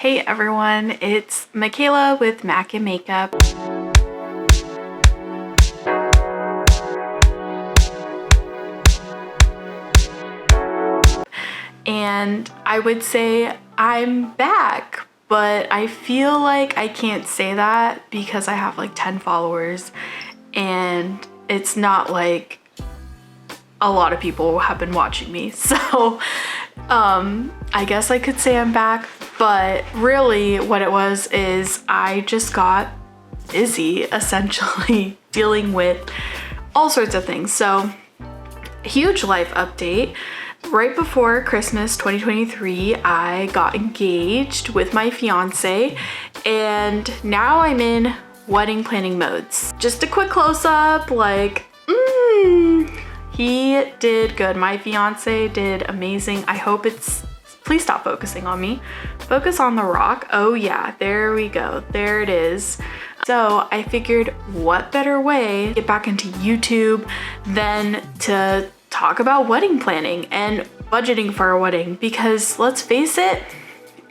Hey everyone, it's Makaliah with Mak and Makeup. And I would say I'm back, but I feel like I can't say that because I have like 10 followers and it's not like a lot of people have been watching me. So I guess I could say I'm back, but really what it was is I just got busy essentially dealing with all sorts of things. So huge life update. Right before Christmas 2023, I got engaged with my fiance and now I'm in wedding planning modes. Just a quick close up, like, he did good. My fiance did amazing. I hope please stop focusing on me. Focus on the rock. Oh yeah, there we go. There it is. So I figured what better way to get back into YouTube than to talk about wedding planning and budgeting for a wedding, because let's face it,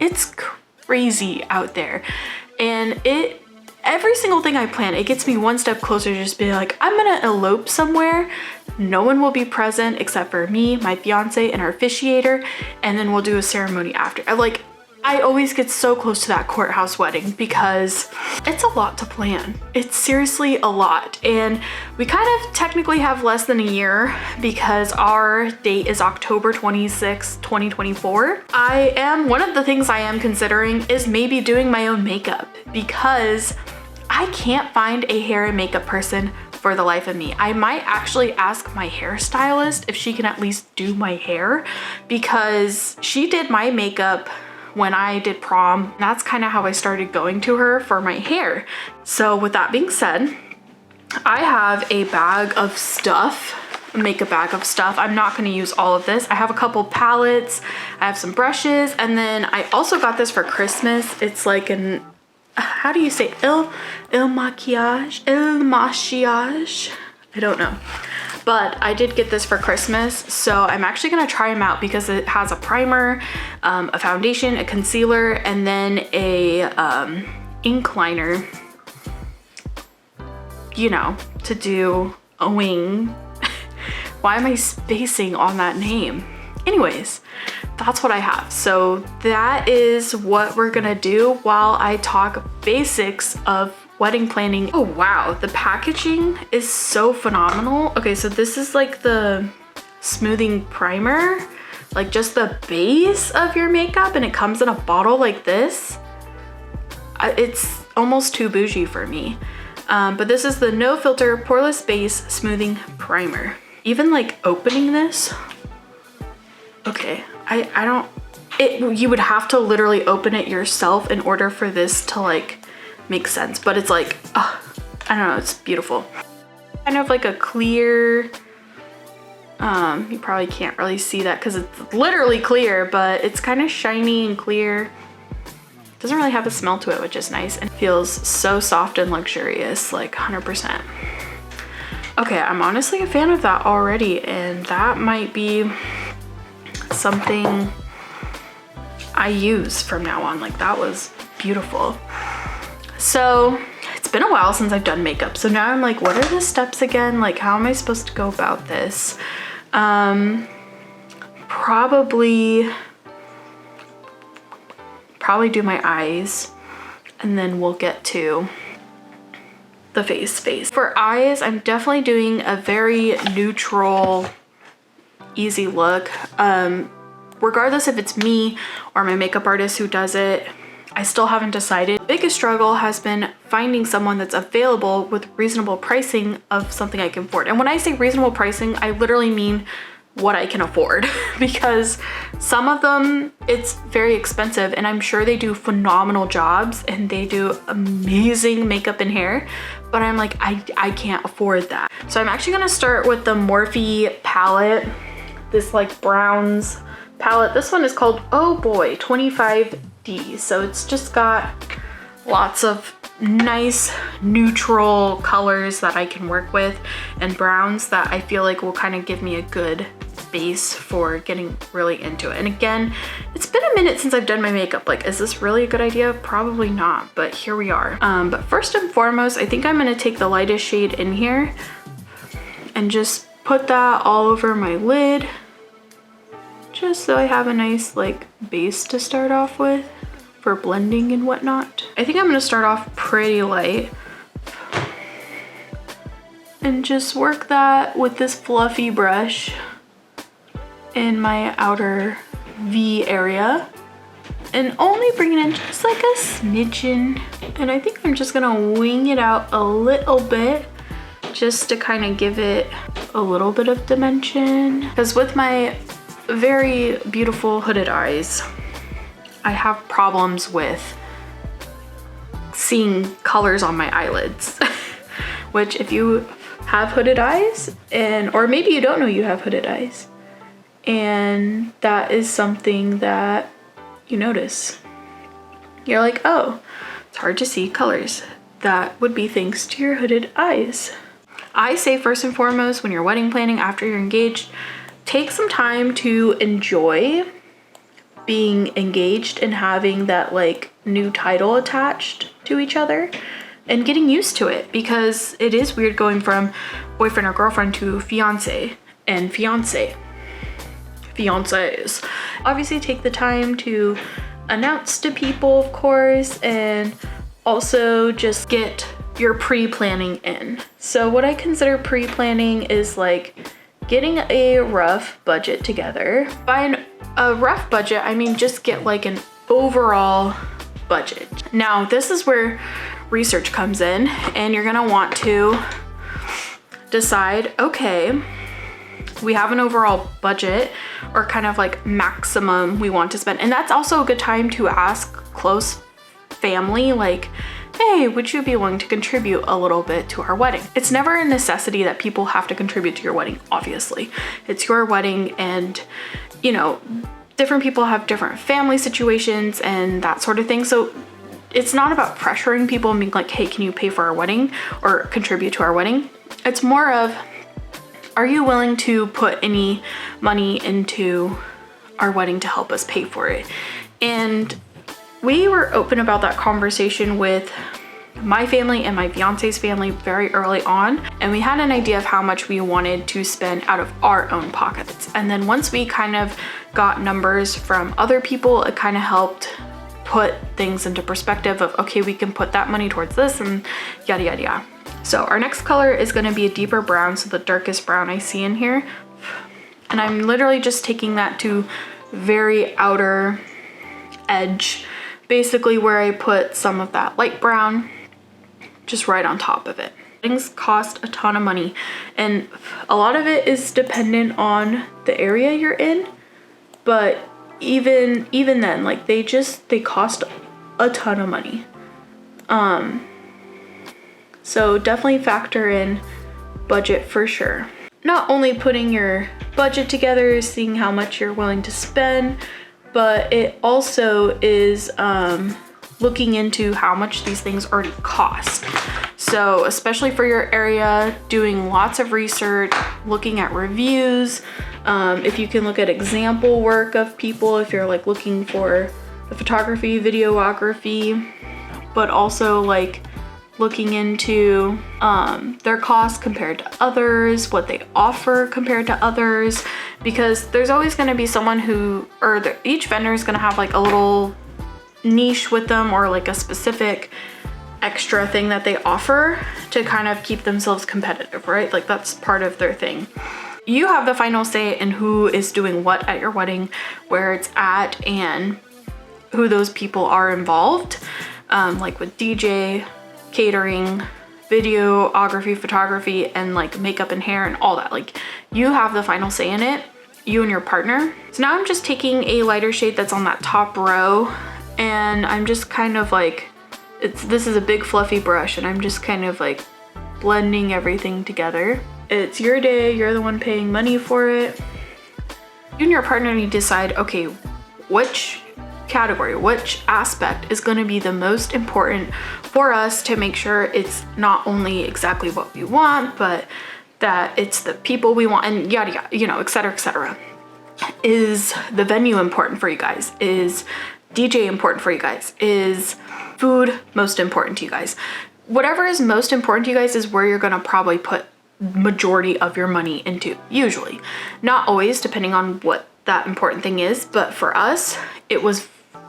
it's crazy out there. And every single thing I plan, it gets me one step closer to just being like, I'm gonna elope somewhere. No one will be present except for me, my fiance, and our officiator, and then we'll do a ceremony after. I always get so close to that courthouse wedding because it's a lot to plan. It's seriously a lot. And we kind of technically have less than a year because our date is October 26, 2024. One of the things I am considering is maybe doing my own makeup because I can't find a hair and makeup person for the life of me. I might actually ask my hairstylist if she can at least do my hair because she did my makeup when I did prom. That's kind of how I started going to her for my hair. So with that being said, I have a bag of stuff, a makeup bag of stuff. I'm not going to use all of this. I have a couple palettes, I have some brushes, and then I also got this for Christmas. It's like an, how do you say, il maquillage? I don't know. But I did get this for Christmas, so I'm actually gonna try them out because it has a primer, a foundation, a concealer, and then a ink liner, you know, to do a wing. Why am I spacing on that name? Anyways, that's what I have. So that is what we're gonna do while I talk basics of wedding planning. Oh wow, the packaging is so phenomenal. Okay, so this is like the smoothing primer, like just the base of your makeup, and it comes in a bottle like this. It's almost too bougie for me. But this is the no filter poreless base smoothing primer. Even like opening this, okay, you would have to literally open it yourself in order for this to like make sense, but it's like, I don't know, it's beautiful. Kind of like a clear, you probably can't really see that because it's literally clear, but it's kind of shiny and clear. Doesn't really have a smell to it, which is nice, and feels so soft and luxurious, like 100%. Okay, I'm honestly a fan of that already, and that might be something I use from now on. Like, that was beautiful. So it's been a while since I've done makeup. So now I'm like, what are the steps again? Like, how am I supposed to go about this? Probably do my eyes and then we'll get to the face. For eyes, I'm definitely doing a very neutral, easy look. Regardless if it's me or my makeup artist who does it, I still haven't decided. The biggest struggle has been finding someone that's available with reasonable pricing of something I can afford. And when I say reasonable pricing, I literally mean what I can afford because some of them, it's very expensive and I'm sure they do phenomenal jobs and they do amazing makeup and hair, but I'm like, I can't afford that. So I'm actually gonna start with the Morphe palette, this like browns palette. This one is called, oh boy, 25D. So it's just got lots of nice neutral colors that I can work with and browns that I feel like will kind of give me a good base for getting really into it. And again, it's been a minute since I've done my makeup. Like, is this really a good idea? Probably not, but here we are. But first and foremost, I think I'm gonna take the lightest shade in here and just put that all over my lid, just so I have a nice like base to start off with for blending and whatnot. I think I'm gonna start off pretty light and just work that with this fluffy brush in my outer V area and only bring it in just like a smidgen. And I think I'm just gonna wing it out a little bit just to kind of give it a little bit of dimension. Because with my very beautiful hooded eyes, I have problems with seeing colors on my eyelids, which if you have hooded eyes, or maybe you don't know you have hooded eyes, and that is something that you notice. You're like, oh, it's hard to see colors. That would be thanks to your hooded eyes. I say first and foremost, when you're wedding planning after you're engaged, take some time to enjoy being engaged and having that like new title attached to each other and getting used to it, because it is weird going from boyfriend or girlfriend to fiance and fiancés. Obviously take the time to announce to people, of course, and also just get your pre-planning in. So what I consider pre-planning is like getting a rough budget together. By a rough budget, I mean just get like an overall budget. Now, this is where research comes in, and you're gonna want to decide, okay, we have an overall budget or kind of like maximum we want to spend. And that's also a good time to ask close family, like, hey, would you be willing to contribute a little bit to our wedding? It's never a necessity that people have to contribute to your wedding, obviously. It's your wedding, and you know, different people have different family situations and that sort of thing. So it's not about pressuring people and being like, hey, can you pay for our wedding or contribute to our wedding? It's more of, are you willing to put any money into our wedding to help us pay for it? And we were open about that conversation with my family and my fiance's family very early on, and we had an idea of how much we wanted to spend out of our own pockets. And then once we kind of got numbers from other people, it kind of helped put things into perspective of, okay, we can put that money towards this and yada yada yada. So our next color is going to be a deeper brown, so the darkest brown I see in here, and I'm literally just taking that to very outer edge, basically where I put some of that light brown just right on top of it. Things cost a ton of money, and a lot of it is dependent on the area you're in, but even then, like they cost a ton of money. So definitely factor in budget for sure. Not only putting your budget together, seeing how much you're willing to spend, but it also is looking into how much these things already cost. So especially for your area, doing lots of research, looking at reviews, if you can look at example work of people, if you're like looking for the photography, videography, but also like looking into their costs compared to others, what they offer compared to others, because there's always going to be someone who, or each vendor is going to have like a little niche with them, or like a specific extra thing that they offer to kind of keep themselves competitive, right? Like that's part of their thing. You have the final say in who is doing what at your wedding, where it's at, and who those people are involved, like with DJ, catering, videography, photography, and like makeup and hair and all that. Like you have the final say in it, you and your partner. So now I'm just taking a lighter shade that's on that top row, and I'm just kind of like, this is a big fluffy brush, and I'm just kind of like blending everything together. It's your day, you're the one paying money for it. You and your partner need to decide, okay, which category, which aspect is going to be the most important for us to make sure it's not only exactly what we want, but that it's the people we want, and yada yada, you know, etc., etc. Is the venue important for you guys? Is DJ important for you guys? Is food most important to you guys? Whatever is most important to you guys is where you're gonna probably put majority of your money into, usually. Not always, depending on what that important thing is, but for us, it was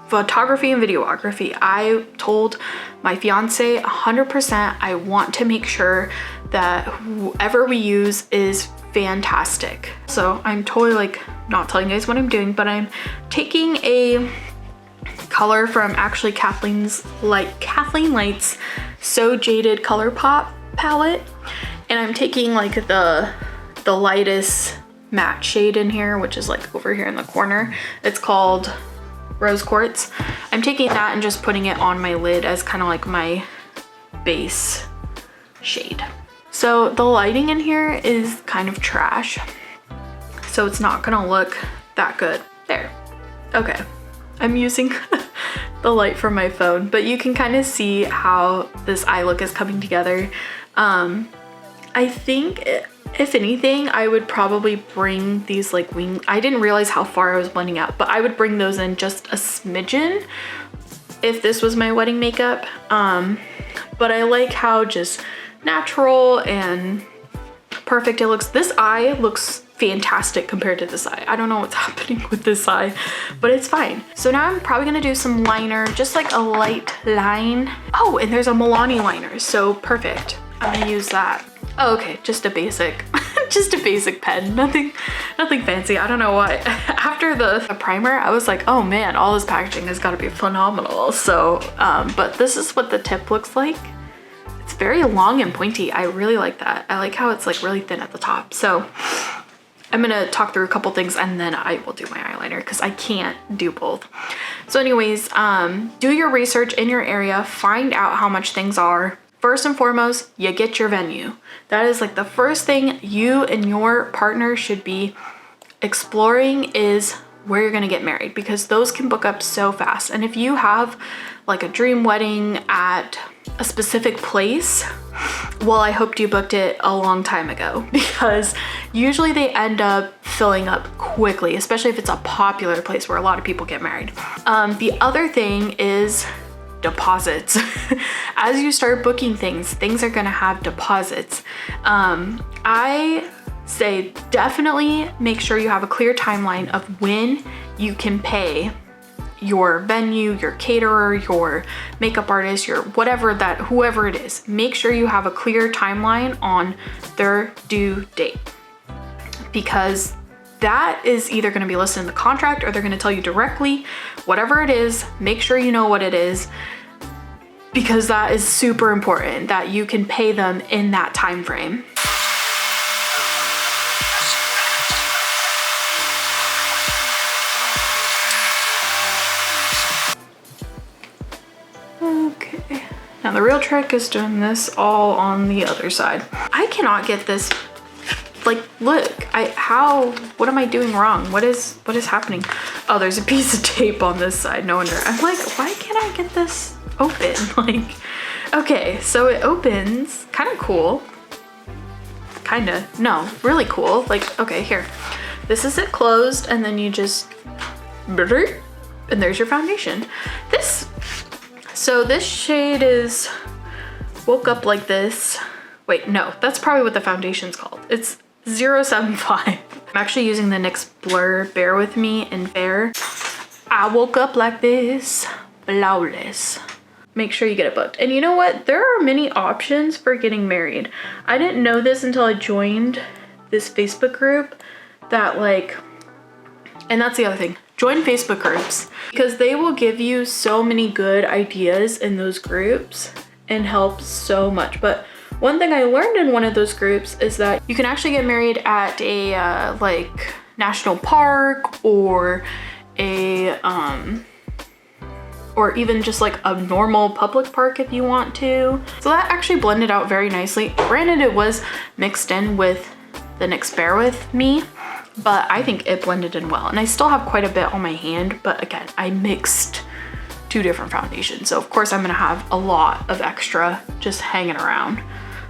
photography and videography. I told my fiance 100% I want to make sure that whoever we use is fantastic. So I'm totally like not telling you guys what I'm doing, but I'm taking a color from actually Kathleen Light's So Jaded Color Pop palette, and I'm taking like the lightest matte shade in here, which is like over here in the corner. It's called Rose Quartz. I'm taking that and just putting it on my lid as kind of like my base shade. So the lighting in here is kind of trash, so it's not gonna look that good. There. Okay. I'm using the light from my phone, but you can kind of see how this eye look is coming together. I think if anything, I would probably bring these like wing, I didn't realize how far I was blending out, but I would bring those in just a smidgen if this was my wedding makeup. But I like how just natural and perfect it looks. This eye looks fantastic compared to this eye. I don't know what's happening with this eye, but it's fine. So now I'm probably gonna do some liner, just like a light line. Oh, and there's a Milani liner, so perfect. I'm gonna use that. Oh, okay, just a basic, just a basic pen, nothing fancy. I don't know why. After the primer, I was like, oh man, all this packaging has gotta be phenomenal. So, but this is what the tip looks like. It's very long and pointy. I really like that. I like how it's like really thin at the top. So I'm gonna talk through a couple things and then I will do my eyeliner because I can't do both. So anyways, do your research in your area, find out how much things are. First and foremost, you get your venue. That is like the first thing you and your partner should be exploring, is where you're gonna get married, because those can book up so fast. And if you have like a dream wedding at a specific place, well, I hoped you booked it a long time ago, because usually they end up filling up quickly, especially if it's a popular place where a lot of people get married. The other thing is deposits. As you start booking things are gonna have deposits. I say definitely make sure you have a clear timeline of when you can pay your venue, your caterer, your makeup artist, your whatever, that whoever it is. Make sure you have a clear timeline on their due date, because that is either going to be listed in the contract or they're going to tell you directly. Whatever it is, make sure you know what it is, because that is super important that you can pay them in that time frame. Okay, now the real trick is doing this all on the other side. I cannot get this, like, look, what am I doing wrong? What is happening? Oh, there's a piece of tape on this side, no wonder. I'm like, why can't I get this open? Like, okay, so it opens, kind of cool. Kinda, no, really cool. Like, okay, here. This is it closed, and then you just, and there's your foundation. So this shade is Woke Up Like This. Wait, no, that's probably what the foundation's called. It's 075. I'm actually using the NYX Blur Bear With Me in Fair. I woke up like this, flawless. Make sure you get it booked. And you know what? There are many options for getting married. I didn't know this until I joined this Facebook group that, like, and that's the other thing. Join Facebook groups, because they will give you so many good ideas in those groups and help so much. But one thing I learned in one of those groups is that you can actually get married at a like national park, or a or even just like a normal public park if you want to. So that actually blended out very nicely. Granted, it was mixed in with the NYX Bear With Me, but I think it blended in well. And I still have quite a bit on my hand, but again, I mixed 2 different foundations. So of course I'm gonna have a lot of extra just hanging around.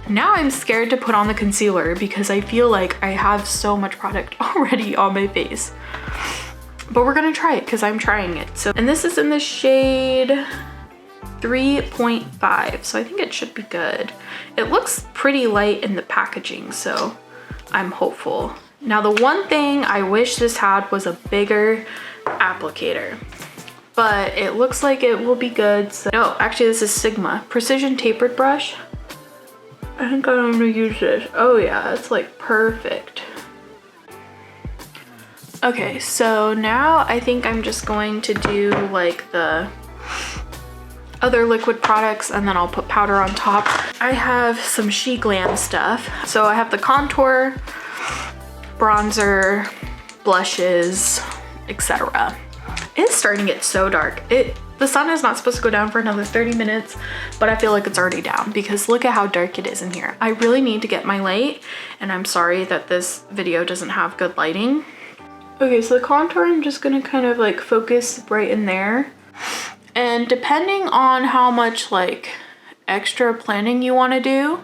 Now I'm scared to put on the concealer because I feel like I have so much product already on my face. But we're gonna try it because I'm trying it. So, and this is in the shade 3.5, so I think it should be good. It looks pretty light in the packaging, so I'm hopeful. Now the one thing I wish this had was a bigger applicator, but it looks like it will be good. So, no, actually this is Sigma Precision Tapered Brush. I think I'm gonna use this. Oh yeah, it's like perfect. Okay, so now I think I'm just going to do like the other liquid products and then I'll put powder on top. I have some She Glam stuff. So I have the contour, bronzer, blushes, etc. It's starting to get so dark. The sun is not supposed to go down for another 30 minutes, but I feel like it's already down because look at how dark it is in here. I really need to get my light, and I'm sorry that this video doesn't have good lighting. Okay, so the contour, I'm just gonna kind of like focus right in there. And depending on how much like extra planning you wanna do,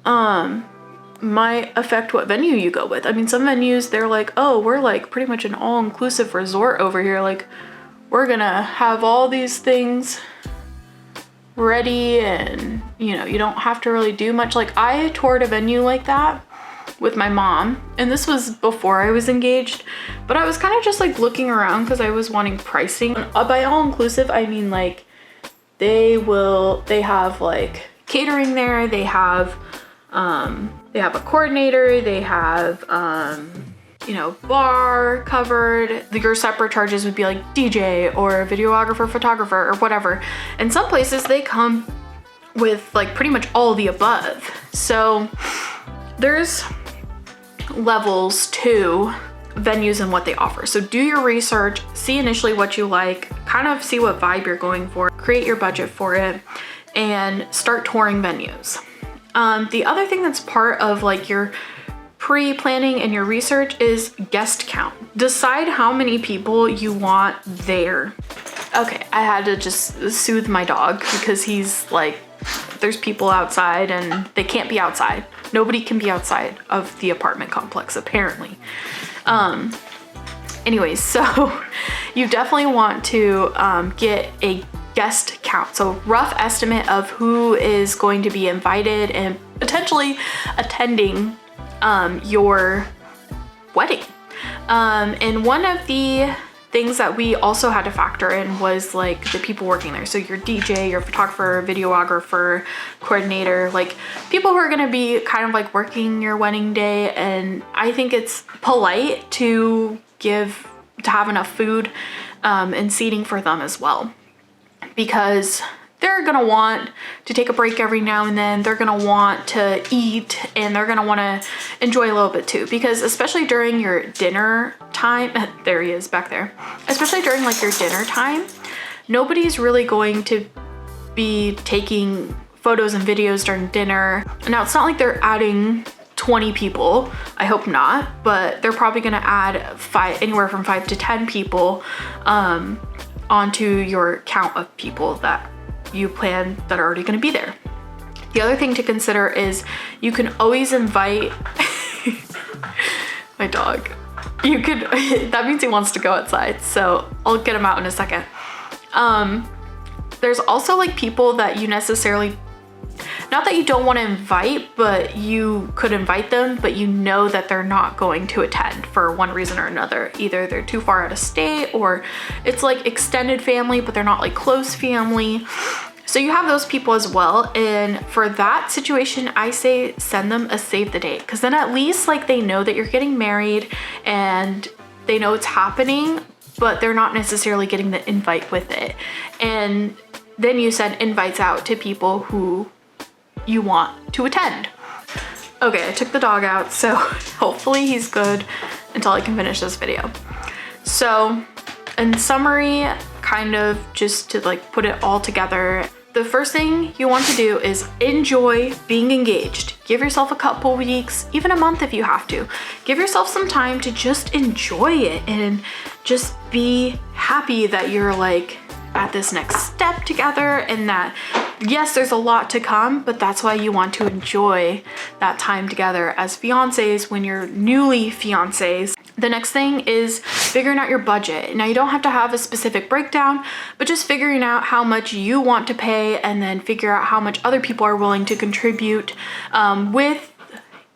might affect what venue you go with. I mean, some venues, they're like, oh, we're like pretty much an all-inclusive resort over here. Like, we're gonna have all these things ready and, you know, you don't have to really do much. Like, I toured a venue like that with my mom, and this was before I was engaged, but I was kind of just like looking around because I was wanting pricing. By all-inclusive, I mean like they have like catering there, they have a coordinator, they have you know, bar covered. Your separate charges would be like DJ or videographer, photographer, or whatever. And some places they come with like pretty much all the above. So there's levels to venues and what they offer. So do your research, see initially what you like, kind of see what vibe you're going for, create your budget for it, and start touring venues. The other thing that's part of like your pre-planning and your research is guest count. Decide how many people you want there. Okay, I had to just soothe my dog because he's like, there's people outside and they can't be outside. Nobody can be outside of the apartment complex, apparently. Anyways, so you definitely want to get a guest count. So rough estimate of who is going to be invited and potentially attending your wedding. And one of the things that we also had to factor in was like the people working there. So your DJ, your photographer, videographer, coordinator, like people who are gonna be kind of like working your wedding day. And I think it's polite to have enough food and seating for them as well, because they're gonna want to take a break every now and then. They're gonna want to eat and they're gonna wanna enjoy a little bit too, because especially during your dinner time, there he is back there, especially during like your dinner time, nobody's really going to be taking photos and videos during dinner. Now it's not like they're adding 20 people, I hope not, but they're probably gonna add anywhere from 5 to 10 people onto your count of people that you plan that are already going to be there. The other thing to consider is you can always invite my dog. You could, that means he wants to go outside, so I'll get him out in a second. There's also like people that you necessarily, not that you don't want to invite, but you could invite them, but you know that they're not going to attend for one reason or another. Either they're too far out of state, or it's like extended family, but they're not like close family. So you have those people as well. And for that situation, I say send them a save the date, because then at least like they know that you're getting married and they know it's happening, but they're not necessarily getting the invite with it. And then you send invites out to people who you want to attend. Okay, I took the dog out, so hopefully he's good until I can finish this video. So in summary, kind of just to like put it all together, the first thing you want to do is enjoy being engaged. Give yourself a couple weeks, even a month if you have to. Give yourself some time to just enjoy it and just be happy that you're like at this next step together, and that yes, there's a lot to come, but that's why you want to enjoy that time together as fiancés when you're newly fiancés. The next thing is figuring out your budget. Now, you don't have to have a specific breakdown, but just figuring out how much you want to pay and then figure out how much other people are willing to contribute, with,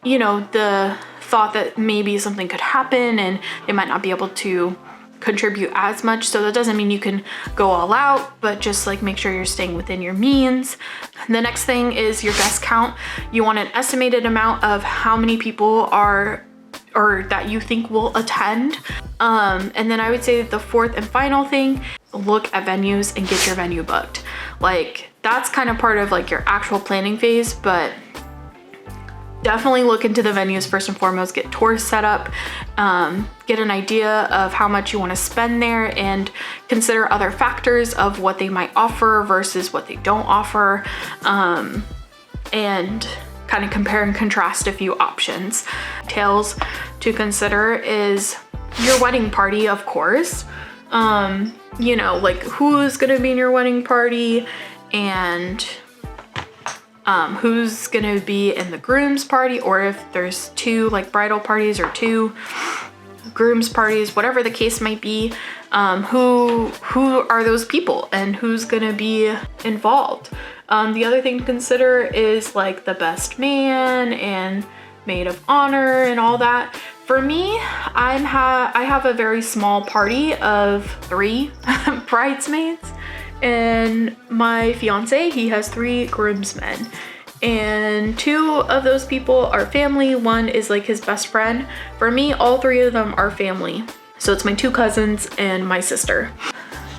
you know, the thought that maybe something could happen and they might not be able to contribute as much. So that doesn't mean you can go all out, but just like make sure you're staying within your means. The next thing is your guest count. You want an estimated amount of how many people are or that you think will attend. And then I would say that the fourth and final thing, look at venues and get your venue booked. Like, that's kind of part of like your actual planning phase, but definitely look into the venues first and foremost. Get tours set up, get an idea of how much you want to spend there, and consider other factors of what they might offer versus what they don't offer, and kind of compare and contrast a few options. Details to consider is your wedding party, of course. You know, like who's gonna be in your wedding party, and who's gonna be in the groom's party, or if there's two like bridal parties or two groom's parties, whatever the case might be, who are those people and who's gonna be involved. The other thing to consider is like the best man and maid of honor and all that. For me, I have a very small party of 3 bridesmaids, and my fiance, he has 3 groomsmen, and 2 of those people are family. 1 is like his best friend. For me, all 3 of them are family. So it's my 2 cousins and my sister.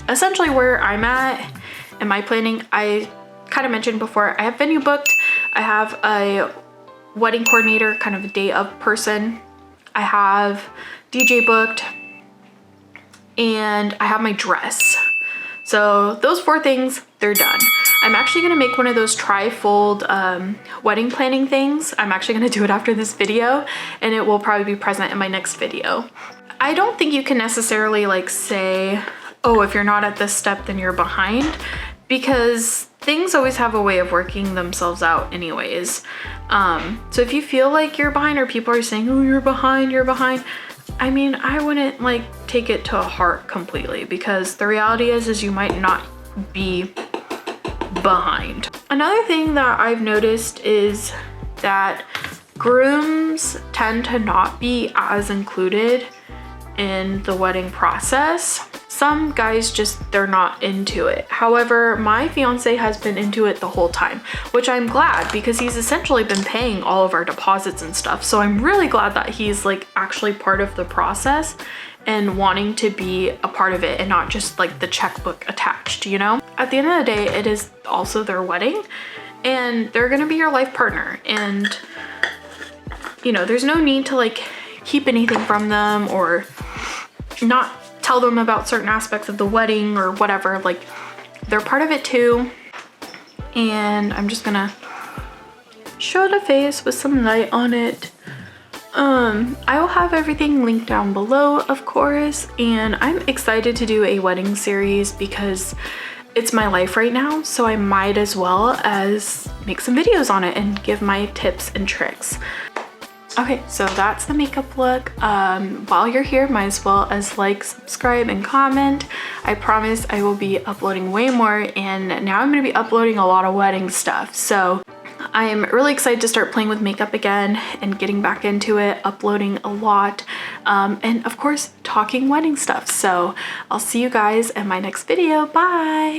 Essentially where I'm at in my planning, I kind of mentioned before, I have venue booked. I have a wedding coordinator, kind of a day of person. I have DJ booked, and I have my dress. So those 4 things, they're done. I'm actually gonna make one of those tri-fold wedding planning things. I'm actually gonna do it after this video, and it will probably be present in my next video. I don't think you can necessarily like say, oh, if you're not at this step, then you're behind, because things always have a way of working themselves out anyways. So if you feel like you're behind, or people are saying, oh, you're behind, I mean, I wouldn't like take it to heart completely, because the reality is you might not be behind. Another thing that I've noticed is that grooms tend to not be as included in the wedding process. Some guys just, they're not into it. However, my fiance has been into it the whole time, which I'm glad, because he's essentially been paying all of our deposits and stuff. So I'm really glad that he's like actually part of the process and wanting to be a part of it and not just like the checkbook attached, you know? At the end of the day, it is also their wedding, and they're gonna be your life partner. And, you know, there's no need to like keep anything from them or not tell them about certain aspects of the wedding or whatever. Like, they're part of it too. And I'm just gonna show the face with some light on it. I will have everything linked down below, of course, and I'm excited to do a wedding series because it's my life right now, so I might as well as make some videos on it and give my tips and tricks. Okay, so that's the makeup look. While you're here, might as well as like, subscribe, and comment. I promise I will be uploading way more, and now I'm gonna be uploading a lot of wedding stuff. So I'm really excited to start playing with makeup again and getting back into it, uploading a lot, and of course, talking wedding stuff. So I'll see you guys in my next video. Bye!